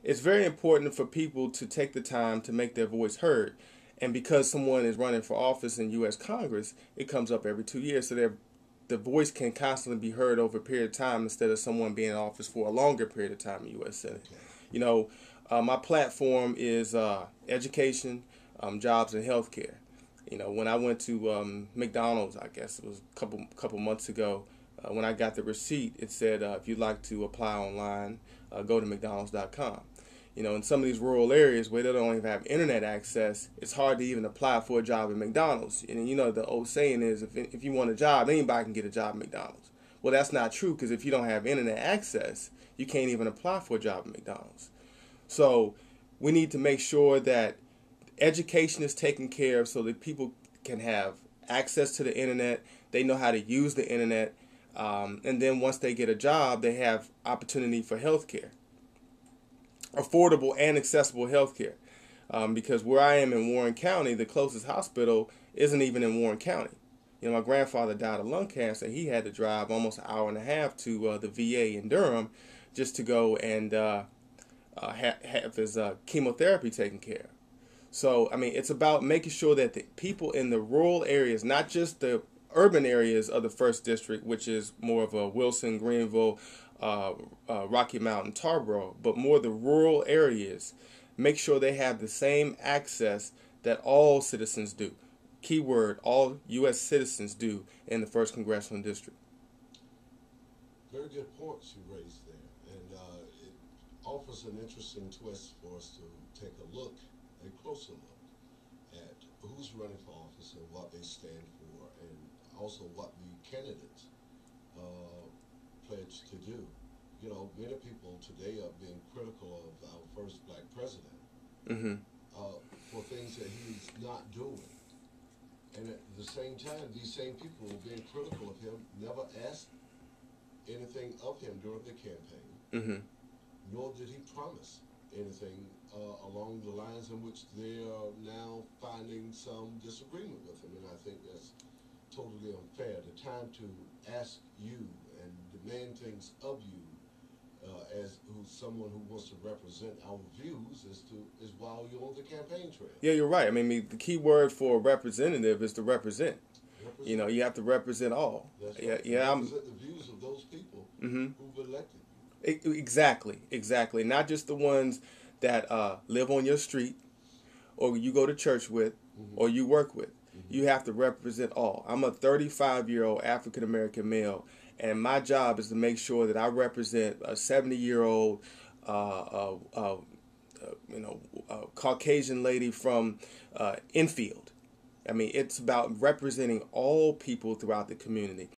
it's very important for people to take the time to make their voice heard. And because someone is running for office in U.S. Congress, it comes up every 2 years, so the voice can constantly be heard over a period of time instead of someone being in office for a longer period of time in the U.S. Senate. Okay. You know, my platform is education, jobs, and healthcare. You know, when I went to McDonald's, I guess it was a couple months ago, when I got the receipt, it said if you'd like to apply online, go to McDonald's.com. You know, in some of these rural areas where they don't even have internet access, it's hard to even apply for a job at McDonald's. And you know, the old saying is, if you want a job, anybody can get a job at McDonald's. Well, that's not true, because if you don't have internet access, you can't even apply for a job at McDonald's. So we need to make sure that education is taken care of so that people can have access to the internet. They know how to use the internet. And then once they get a job, they have opportunity for health care. Affordable and accessible health care. Because where I am in Warren County, the closest hospital isn't even in Warren County. You know, my grandfather died of lung cancer. He had to drive almost an hour and a half to the VA in Durham just to go and have his chemotherapy taken care of. So, I mean, it's about making sure that the people in the rural areas, not just the urban areas of the first district, which is more of a Wilson, Greenville, Rocky Mountain, Tarboro, but more the rural areas, make sure they have the same access that all citizens do. Keyword, all U.S. citizens do in the first Congressional District. Very good points you raised there, and it offers an interesting twist for us to take a closer look at who's running for office and what they stand for, and also what the candidates pledge to do. You know, many people today are being critical of our first black president for things that he's not doing. And at the same time, these same people were being critical of him, never asked anything of him during the campaign, nor did he promise anything along the lines in which they are now finding some disagreement with him. And I think that's totally unfair. The time to ask you and demand things of you as someone who wants to represent our views is while you're on the campaign trail. Yeah, you're right. I mean, the key word for a representative is to represent. You know, you have to represent all. That's Yeah, right. yeah. Represent the views of those people who've elected you. Exactly. Not just the ones that live on your street, or you go to church with, or you work with. You have to represent all. I'm a 35-year-old African American male, and my job is to make sure that I represent a 70-year-old, Caucasian lady from Enfield. I mean, it's about representing all people throughout the community.